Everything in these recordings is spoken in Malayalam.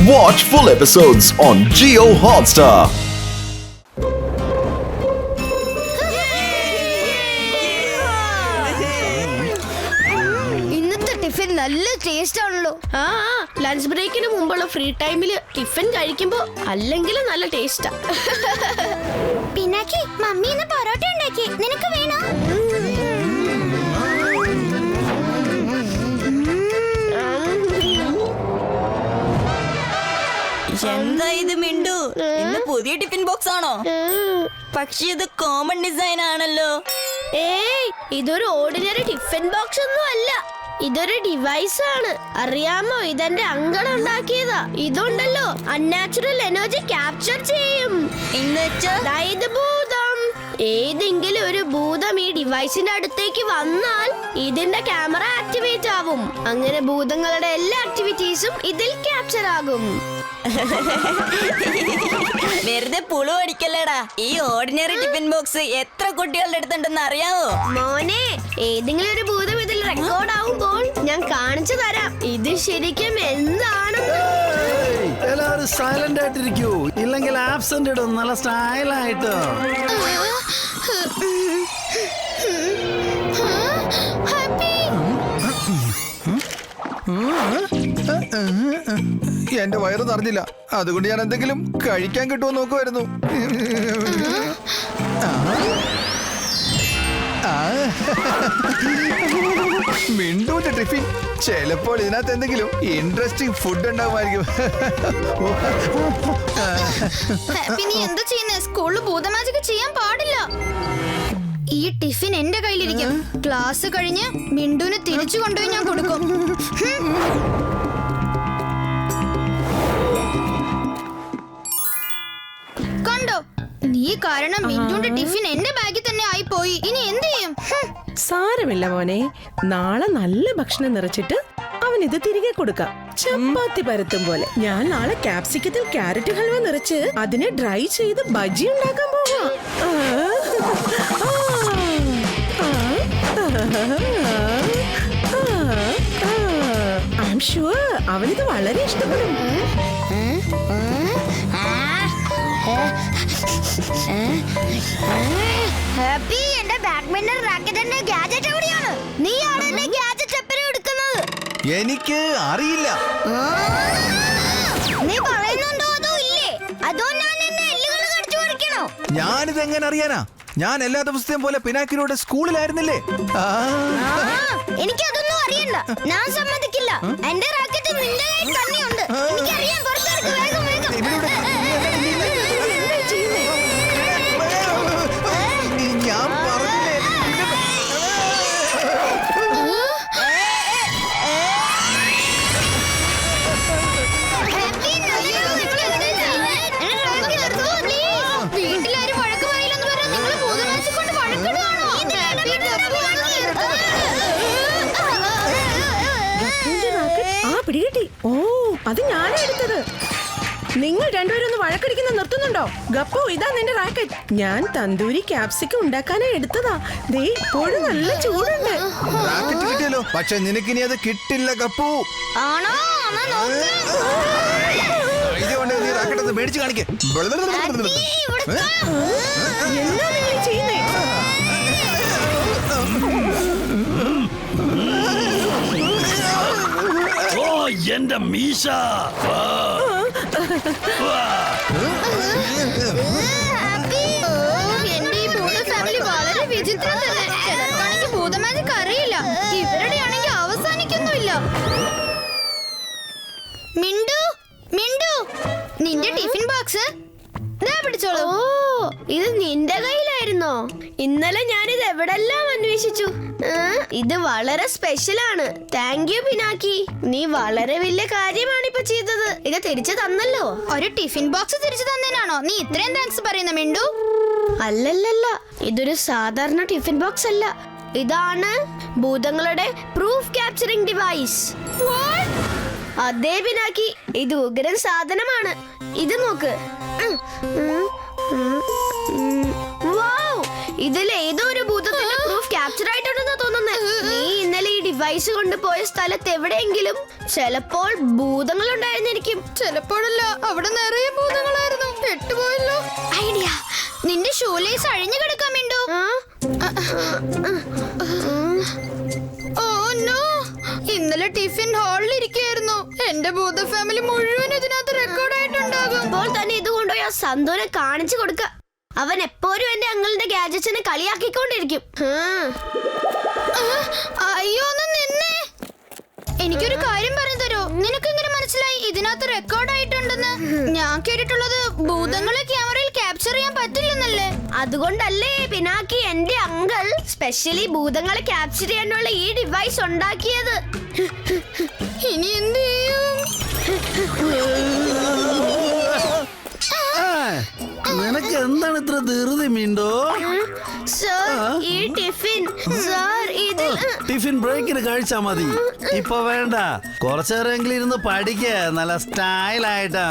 Watch full episodes on Jio Hotstar. ഇന്നത്തെ ടിഫിൻ നല്ല ടേസ്റ്റ് ആണല്ലോ. ലഞ്ച് ബ്രേക്കിന് മുമ്പുള്ള ഫ്രീ ടൈമില് ടിഫിൻ കഴിക്കുമ്പോ അല്ലെങ്കിൽ നല്ല ടേസ്റ്റാ. പിന്നാക്കി മമ്മി ഇന്ന് പൊറോട്ട ഉണ്ടാക്കി, നിനക്ക് വേണോ? എന്താ ഇത് മിണ്ടു, ഇന്ന് പുതിയ ടിഫിൻ ബോക്സ് ആണോ? പക്ഷെ ഇത് കോമൺ ഡിസൈൻ ആണല്ലോ. ഏയ്, ഇതൊരു ഓർഡിനറി ടിഫിൻ ബോക്സ് ഒന്നും അല്ല, ഇതൊരു ഡിവൈസ് ആണ്. അറിയാമോ, ഇതെന്റെ അങ്കിൾ ഉണ്ടാക്കിയതാ. ഇതുണ്ടല്ലോ അൺനാച്ചുറൽ എനർജി ക്യാപ്ചർ ചെയ്യും. അതായത് ഭൂതം. ഏതെങ്കിലും ഒരു ഭൂതം ഈ ഡിവൈസിന്റെ അടുത്തേക്ക് വന്നാൽ ഇതിന്റെ ക്യാമറ ആക്ടിവേറ്റ് ആവും. അങ്ങനെ ഭൂതങ്ങളുടെ എല്ലാ ആക്ടിവിറ്റീസും ഇതിൽ ക്യാപ്ചർ ആകും. വെറുതെ പുളു അടിക്കല്ലേടാ. ഈ ഓർഡിനറി ടിഫിൻ ബോക്സ് എത്ര കുട്ടികളുടെ അടുത്തുണ്ടെന്ന് അറിയാവോ? മോനെ, ഏതെങ്കിലും ഒരു ഭൂതം ഇതിൽ റെക്കോർഡ് ആവുമ്പോൾ ഞാൻ കാണിച്ചു തരാം ഇത് ശരിക്കും എന്താണെന്ന്. എല്ലാവരും സൈലന്റ് ആയിട്ടിരിക്കൂ, ഇല്ലെങ്കിൽ ആബ്സെന്റ് ഇടും നല്ല സ്റ്റൈലായിട്ട്. എന്റെ വയറ് നിറഞ്ഞില്ല, അതുകൊണ്ട് ഞാൻ എന്തെങ്കിലും കഴിക്കാൻ കിട്ടുമോ നോക്കുമായിരുന്നു. മിണ്ടുവിന്റെ ടിഫിൻ ചിലപ്പോൾ ഇതിനകത്ത് എന്തെങ്കിലും ഇൻട്രസ്റ്റിംഗ് ഫുഡ് ഉണ്ടാവുമായിരിക്കും. നീ എന്താ ചെയ്യുന്നേ? സ്കൂളിൽ ഭൂതമാജിക്ക് ചെയ്യാൻ പാടില്ല. ഈ ടിഫിൻ എന്റെ കയ്യിലിരിക്കും. ക്ലാസ് കഴിഞ്ഞ് മിണ്ടുവിന് തിരിച്ചു കൊണ്ടുപോയി ഞാൻ കൊടുക്കും. കണ്ടോ, നീ കാരണം മിണ്ടുവിന്റെ ടിഫിൻ എന്റെ ബാഗിൽ തന്നെ ആയി പോയി. ഇനി എന്ത് ചെയ്യും? സാരമില്ല മോനെ, നാളെ നല്ല ഭക്ഷണം നിറച്ചിട്ട് അവൻ ഇത് തിരികെ കൊടുക്കാം. ചപ്പാത്തി പരത്തും പോലെ. ഞാൻ നാളെ ക്യാപ്സിക്കത്തിൽ ക്യാരറ്റ് ഹൽവ നിറച്ച് അതിനെ ഡ്രൈ ചെയ്ത് ബജി ഉണ്ടാക്കാൻ പോവാം. ഐ ആം ഷുവർ അവനിത് വളരെ ഇഷ്ടപ്പെടും. ഹാപ്പി, എന്റെ ബാഡ്മിന്റൺ റാക്കറ്റിന്റെ ഗാഡ്ജറ്റ് എവിടെയാണ്? നീയാണ് എന്റെ ഗാഡ്ജറ്റ് എപ്പോഴും എടുക്കുന്നത്. എനിക്ക് അറിയില്ല. നീ പറയുന്നുണ്ടോ അതോ ഇല്ലേ? അതോ ഞാൻ എന്റെ എല്ലുകൾ കടിച്ചു പറിക്കണോ? ഞാനിത് എങ്ങനെ അറിയാനാ? ഞാൻ എല്ലാ ദിവസത്തെയും പോലെ പിനാക്കിലൂടെ സ്കൂളിലായിരുന്നില്ലേ? എനിക്കതൊന്നും അറിയണ്ട. ഞാൻ സമ്മതിക്കില്ല. എന്റെ റാക്കറ്റ് നിന്റെ കയ്യിൽ തന്നെയുണ്ട്. എനിക്കറിയാം. പുറത്തെടുക്ക്, വേഗം വേഗം. ഞാൻ പറഞ്ഞില്ലേ. വീട്ടിലാരും വഴക്ക് പറയില്ലെന്ന് പറഞ്ഞാൽ നിങ്ങൾ ഭൂതനാശി കൊണ്ട് വഴക്കിടുകയാണോ? പിടികിട്ടി. ഓ, അത് ഞാനാ എടുത്തത്. നിങ്ങൾ രണ്ടുപേരും ഒന്ന് വഴക്കടിക്കുന്ന നിർത്തുന്നുണ്ടോ? ഗപ്പു, ഇതാ നിന്റെ റാക്കറ്റ്. ഞാൻ തന്തൂരി ക്യാപ്സിക്കം ഉണ്ടാക്കാനാ എടുത്തതാ. ദേ, ഇപ്പോഴും നല്ല ചൂടുണ്ട്. റാക്കറ്റ് കിട്ടിയല്ലോ, പക്ഷെ നിനക്കിനി അത് കിട്ടില്ല ഗപ്പു. ആണോ? ഇതുകൊണ്ട് നീ റാക്കറ്റ് ഒന്ന് മേടിച്ച് കാണിക്കേ. എന്താ നിങ്ങൾ ചെയ്യുന്നേ? ഓ എന്റെ മീശ. എന്റെ ഈ ഭൂത ഫാമിലി വളരെ വിചിത്രം തന്നെ. ചിലർക്കാണെങ്കിൽ ഭൂതമാജിക്ക് അറിയില്ല, ഇവരുടെ ആണെങ്കിൽ അവസാനിക്കുന്നുമില്ല. മിണ്ടു, മിണ്ടു, നിന്റെ ടിഫിൻ ബോക്സ് പിടിച്ചോളൂ. ഓ, ഇത് നിന്റെ കയ്യിലായിരുന്നോ? ഇന്നലെ ഞാനിത് എവിടെല്ലാം അന്വേഷിച്ചു. ഇത് വളരെ സ്പെഷ്യൽ ആണ്. താങ്ക് യു പിനാക്കി, നീ വളരെ വലിയ കാര്യമാണ് ഇപ്പൊ ചെയ്തത്. ഇത് തിരിച്ചു തന്നല്ലോ. ഒരു ടിഫിൻ ബോക്സ് തിരിച്ചു തന്നേനാണോ നീ ഇത്രയും താങ്ക്സ് പറയുന്ന മിണ്ടു? അല്ലല്ലല്ല, ഇതൊരു സാധാരണ ടിഫിൻ ബോക്സ് അല്ല. ഇതാണ് ഭൂതങ്ങളുടെ പ്രൂഫ് ക്യാപ്ചറിംഗ് ഡിവൈസ്. അതേ പിനാക്കി, ഇത് ഉഗ്രൻ സാധനമാണ്. ഇത് നോക്ക്. ഇതിൽ ഏതോ ഒരു ഭൂതത്തിന്റെ പ്രൂഫ് ക്യാപ്ചർ ആയിട്ടുണ്ടെന്നാ തോന്നുന്നത്. നീ ഇന്നലെ ഈ ഡിവൈസ് കൊണ്ടുപോയ സ്ഥലത്ത് എവിടെയെങ്കിലും ചിലപ്പോൾ ഭൂതങ്ങൾ ഉണ്ടായിരുന്നിരിക്കും. ചിലപ്പോഴല്ല, അവിടെ നിറയെ ഭൂതങ്ങളായിരുന്നു. പെട്ടുപോയല്ലോ. ഐഡിയ, നിന്റെ ഷൂലേസ് അഴിഞ്ഞു കിടക്കാൻ വേണ്ടോ? ഓ നോ, ഇന്നലെ ടിഫിൻ ഹാളിൽ ഇരിക്കുകയായിരുന്നു. എന്റെ ഭൂത ഫാമിലി മുഴുവൻ ഇതിനകത്ത് റെക്കോർഡായിട്ടുണ്ടാകും. അപ്പോൾ തന്നെ ഇത് കൊണ്ടുപോയി ആ സന്തോനെ കാണിച്ചു കൊടുക്ക. അവൻ എപ്പോഴും എന്റെ അങ്കിളിന്റെ ഗാഡ്ജറ്റ്സിനെ കളിയാക്കിക്കൊണ്ടിരിക്കും. അയ്യോ, ഒന്ന് നിന്നെ. എനിക്കൊരു കാര്യം പറഞ്ഞു തരോ? നിനക്ക് ഇങ്ങനെ മനസ്സിലായി ഇതിനകത്ത് റെക്കോർഡായിട്ടുണ്ടെന്ന്? ഞാൻ കേട്ടിട്ടുള്ളത് ഭൂതങ്ങളെ ക്യാമറയിൽ ക്യാപ്ചർ ചെയ്യാൻ പറ്റില്ലെന്നല്ലേ? അതുകൊണ്ടല്ലേ പിനാക്കി എന്റെ അങ്കിൾ സ്പെഷ്യലി ഭൂതങ്ങളെ ക്യാപ്ചർ ചെയ്യാനുള്ള ഈ ഡിവൈസ് ഉണ്ടാക്കിയത്. ഇനി എന്ത് ചെയ്യും? നിനക്ക് എന്താണ് ഇത്ര ധൃതി മിണ്ടോ? സർ, ഈ ടിഫിൻ സർ ഇത് ടിഫിൻ ബ്രേക്കിന് കഴിച്ചാ മതി. ഇപ്പൊ വേണ്ട, കുറച്ചേരെങ്കിലും ഇരുന്ന് പഠിക്ക നല്ല സ്റ്റൈലായിട്ടാ.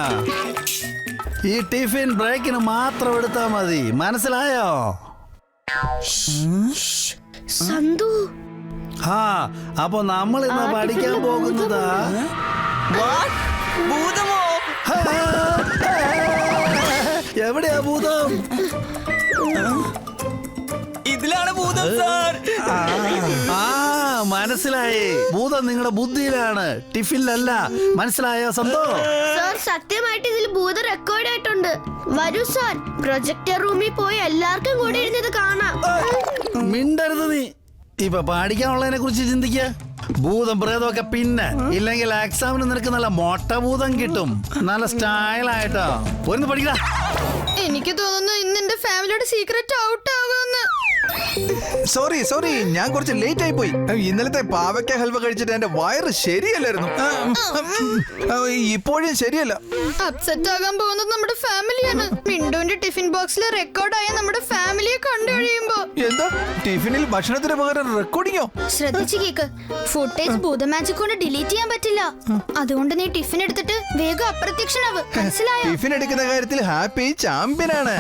ഈ ടിഫിൻ ബ്രേക്കിന് മാത്രം എടുത്താ മതി, മനസ്സിലായോ? സന്തു. ആ, അപ്പൊ നമ്മൾ ഇന്ന് പഠിക്കാൻ പോകുന്നതാ. ഭൂതമോ? എവിടെയാ ഭൂതം? ഇതിലാണ് ഭൂതം സാർ. ആ, മനസ്സിലായി. ഭൂതം നിങ്ങളുടെ ബുദ്ധിയിലാണ്, ടിഫിനിലല്ല. മനസ്സിലായോ സന്തോ? സർ, സത്യമായിട്ട് ഇതിൽ ഭൂതം റെക്കോർഡ് ആയിട്ടുണ്ട്. വരൂ സാർ, പ്രൊജക്ടർ റൂമിൽ പോയി എല്ലാവർക്കും കൂടെ ഇരുന്നത് കാണാം. മിണ്ടരുത് നീ. ഇപ്പൊ പഠിക്കാനുള്ളതിനെ കുറിച്ച് ചിന്തിക്ക. ഭൂതം പ്രേതമൊക്കെ പിന്നെ, ഇല്ലെങ്കിൽ എക്സാമിന് നിനക്ക് നല്ല മൊട്ട ഭൂതം കിട്ടും. നല്ല സ്റ്റൈലായിട്ടാ. ഒന്ന് പഠിക്കടാ. എനിക്ക് തോന്നുന്നു ഇന്ന് എന്റെ ഫാമിലിയുടെ സീക്രറ്റ് ഔട്ട് ആകുമെന്ന്. സോറി, ഞാൻ കുറച്ച് ലേറ്റ് ആയി പോയി. ഇന്നലത്തെ പാവയ്ക്ക ഹൽവ കഴിച്ചിട്ട് എന്റെ വയറ് ശരിയല്ലായിരുന്നു. ഇപ്പോഴും ശരിയല്ല. അപ്സെറ്റ് ആകാൻ പോകുന്നത് നമ്മുടെ ഫാമിലിയാണ്. മിണ്ടുവിന്റെ ടിഫിൻ ബോക്സിൽ റെക്കോർഡായ നമ്മുടെ ഫാമിലിയെ കണ്ടു കഴിയുമ്പോ എന്താ ടിഫിനിൽ ഭക്ഷണത്തിന് പകരം റെക്കോർഡിങ്ങോ? ശ്രദ്ധിച്ചു കേക്ക്. ഫുട്ടേജ് ഭൂത മാജിക് കൊണ്ട് ഡിലീറ്റ് ചെയ്യാൻ പറ്റില്ല. അതുകൊണ്ട് നീ ടിഫിൻ എടുത്തിട്ട് വേഗം അപ്രത്യക്ഷനാവ്. മനസ്സിലായോ? ടിഫിൻ എടുക്കുന്ന കാര്യത്തിൽ happy ചാമ്പ്യനാണ്.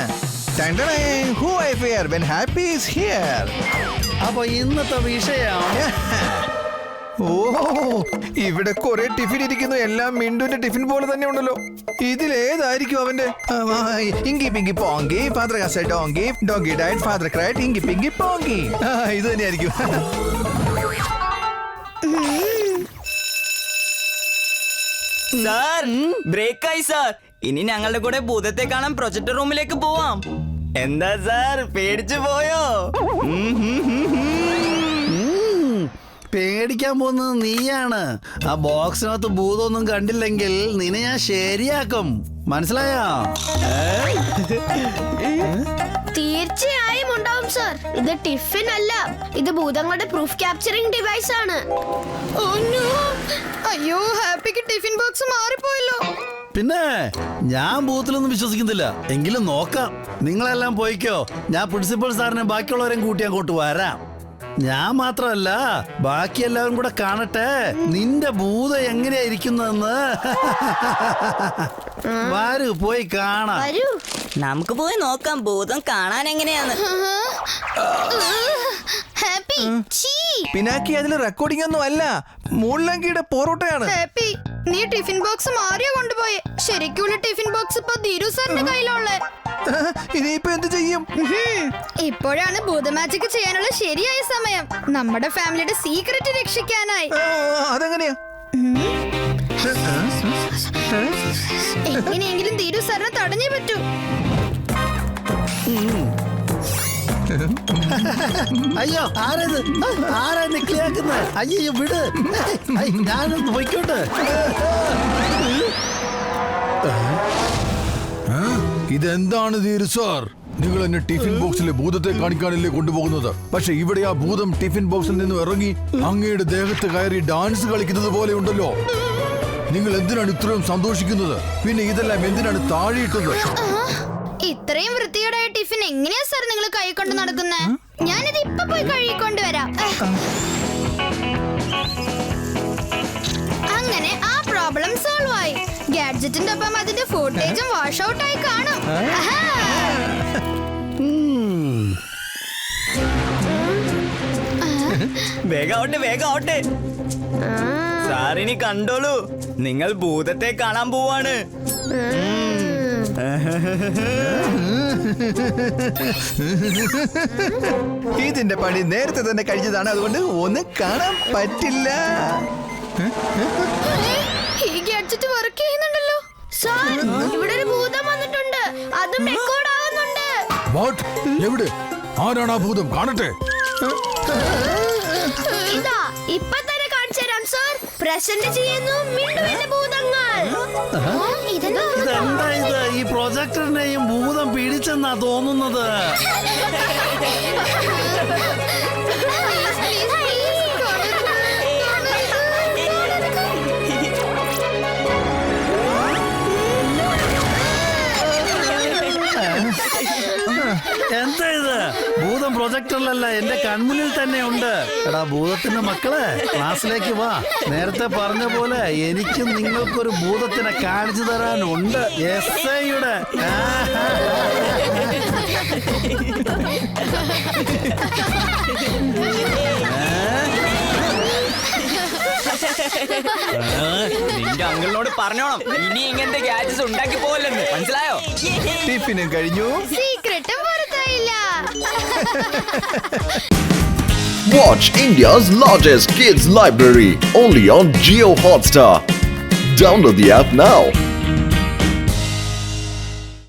Who I fear when happy is here. അപ്പൊ ഇന്നത്തെ വിഷയം ഓ, ഇവിടെ കുറെ ടിഫിൻ ഇരിക്കുന്നു. എല്ലാം മിണ്ടുവിന്റെ ടിഫിൻ പോലെ തന്നെ ഉണ്ടല്ലോ. ഇതിലേതായിരിക്കും അവന്റെ? Inky pinky ponky, father has a donkey, donkey died, father cried, inky pinky ponky. ഇത് തന്നെയായിരിക്കും. സാർ, ബ്രേക്കായി സാർ. ഇനി ഞങ്ങളുടെ കൂടെ ഭൂതത്തെ കാണാൻ പ്രൊജക്ടർ റൂമിലേക്ക് പോവാം. എന്താ സാർ, പേടിച്ചു പോയോ? പേടിക്കാൻ പോകുന്നത് നീയാണ്. ആ ബോക്സിനകത്ത് ഭൂതമൊന്നും കണ്ടില്ലെങ്കിൽ നിന്നെ ഞാൻ ശരിയാക്കും. മനസ്സിലായോ? തീർച്ചയായും ഉണ്ടാവും സർ. ഇത് ടിഫിൻ അല്ല, ഇത് ഭൂതങ്ങളുടെ പ്രൂഫ് ക്യാപ്ചറിംഗ് ഡിവൈസ് ആണ്. ഓ നോ, അയ്യോ, ഹാപ്പിക്ക് ടിഫിൻ ബോക്സ് മാറിപ്പോയല്ലോ. പിന്നെ ഞാൻ ബൂത്തിലൊന്നും വിശ്വസിക്കുന്നില്ല. എങ്കിലും നോക്കാം. നിങ്ങളെല്ലാം പോയിക്കോ. ഞാൻ പ്രിൻസിപ്പൽ സാറിനെ ബാക്കിയുള്ളവരെയും കൂട്ടി അങ്ങോട്ട് വരാം. ഞാൻ മാത്രമല്ല, ബാക്കി എല്ലാവരും കൂടെ കാണട്ടെ നിന്റെ ഭൂതം എങ്ങനെയാ ഇരിക്കുന്നതെന്ന്. വരൂ, പോയി കാണാം. വരൂ. നമുക്ക് പോയി നോക്കാം ഭൂതം കാണാൻ എങ്ങനെയാന്ന്. ഹാപ്പി ചീ. പിനാക്കി അതിൽ റെക്കോർഡിംഗ് ഒന്നും അല്ല, മുള്ളങ്കിയുടെ പൊറോട്ടയാണ്. ഹാപ്പി, നീ ടിഫിൻ ബോക്സ് മാറിയോ കൊണ്ടുപോയെ? ശരിക്കുള്ള ടിഫിൻ ബോക്സ് ഇപ്പൊ ധീരു സാറിന്റെ കയ്യിലുള്ളേ. ഇനിയിപ്പോ എന്ത് ചെയ്യും? ഇപ്പോഴാണ് ഭൂത മാജിക് ചെയ്യാനുള്ള ശരിയായ സമയം. നമ്മുടെ ഫാമിലിയുടെ സീക്രട്ട് രക്ഷിക്കാനായി. അതെങ്ങനെയാ? എങ്ങനെയെങ്കിലും ധീരു സാറിനെ തടഞ്ഞേ പറ്റൂ. അയ്യോ, ആരത്? ആരാ നിക്ലിയാക്കുന്നത്? അയ്യോ, വിട്. ഞാനൊന്ന് പോയിക്കോട്ടെ. ഇതെന്താണ് ധീരു സാർ? നിങ്ങൾ എന്നെ ടിഫിൻ ബോക്സിലെ ഭൂതത്തെ കാണിക്കാനല്ലേ കൊണ്ടുപോകുന്നത്? പക്ഷെ ഇവിടെ ആ ഭൂതം ടിഫിൻ ബോക്സിൽ നിന്നും ഇറങ്ങി അങ്ങയുടെ ദേഹത്ത് കയറി ഡാൻസ് കളിക്കുന്നത് പോലെ ഉണ്ടല്ലോ. നിങ്ങൾ എന്തിനാണ് ഇത്രയും സന്തോഷിക്കുന്നത്? പിന്നെ ഇതെല്ലാം എന്തിനാണ് താഴെയിട്ടത്? ഇത്രയും വൃത്തികേടായ ടിഫിൻ എങ്ങനെയാ സാർ നിങ്ങൾ കൈ കൊണ്ട് നടക്കുന്നേ? ഞാനിത് ഇപ്പൊ പോയി കഴുകിക്കൊണ്ടുവരാം. അങ്ങനെ ആ പ്രോബ്ലം സോൾവ് ആയി. ഗാഡ്ജറ്റിന്റെ ഒപ്പം അതിന്റെ ഫുട്ടേജും വാഷ് ഔട്ട് ആയി കാണും. വേഗാവട്ടെ വേഗാവട്ടെ. സാറിനി കണ്ടോളൂ, നിങ്ങൾ ഭൂതത്തെ കാണാൻ പോവാണ്. ഇതിന്റെ പണി നേരത്തെ തന്നെ കഴിച്ചതാണ്, അതുകൊണ്ട് ഒന്നും കാണാൻ പറ്റില്ല. ഈ ഗാഡ്ജറ്റ് വർക്ക് ചെയ്യുന്നുണ്ടല്ലോ. സാർ, ഇവിടെ ഒരു ഭൂതം വന്നിട്ടുണ്ട്. അതും റെക്കോർഡ് ആവുന്നുണ്ട്. വാട്ട്? എവിടെ? ആരാണ് ആ ഭൂതം? കാണട്ടെ. ഇതാ ഇപ്പൊ തന്നെ കാണിച്ചു തരാം സാർ. പ്രസന്റ് ചെയ്യുന്നു മിണ്ടുവിന്റെ ഭൂതങ്ങൾ. ഇതെന്താ? ഇതെന്താ ഇത്? ഈ പ്രൊജക്ടറിനെയും ഭൂതം പിടിച്ചെന്നാ തോന്നുന്നത്. എന്താ ഇത്? ഭൂതം പ്രൊജക്ടറിലല്ല, എന്റെ കൺമുന്നിൽ തന്നെ ഉണ്ട്. എടാ ഭൂതത്തിന്റെ മക്കളെ, ക്ലാസ്സിലേക്ക് വാ. നേരത്തെ പറഞ്ഞ പോലെ എനിക്കും നിങ്ങൾക്കൊരു ഭൂതത്തിനെ കാണിച്ചു തരാനുണ്ട്. എസ്ഐയുടെ നിന്റെ അങ്കിളിനോട് പറഞ്ഞോണം, ഇനി ഇങ്ങനത്തെ ഗാഡ്ജറ്റ്സ് ഉണ്ടാക്കി പോവല്ലെന്ന്. മനസ്സിലായോ? ടിഫിനും കഴിഞ്ഞു. സീക്രട്ടും പുറത്തായില്ല. Watch India's largest kids library only on Jio Hotstar. Download the app now.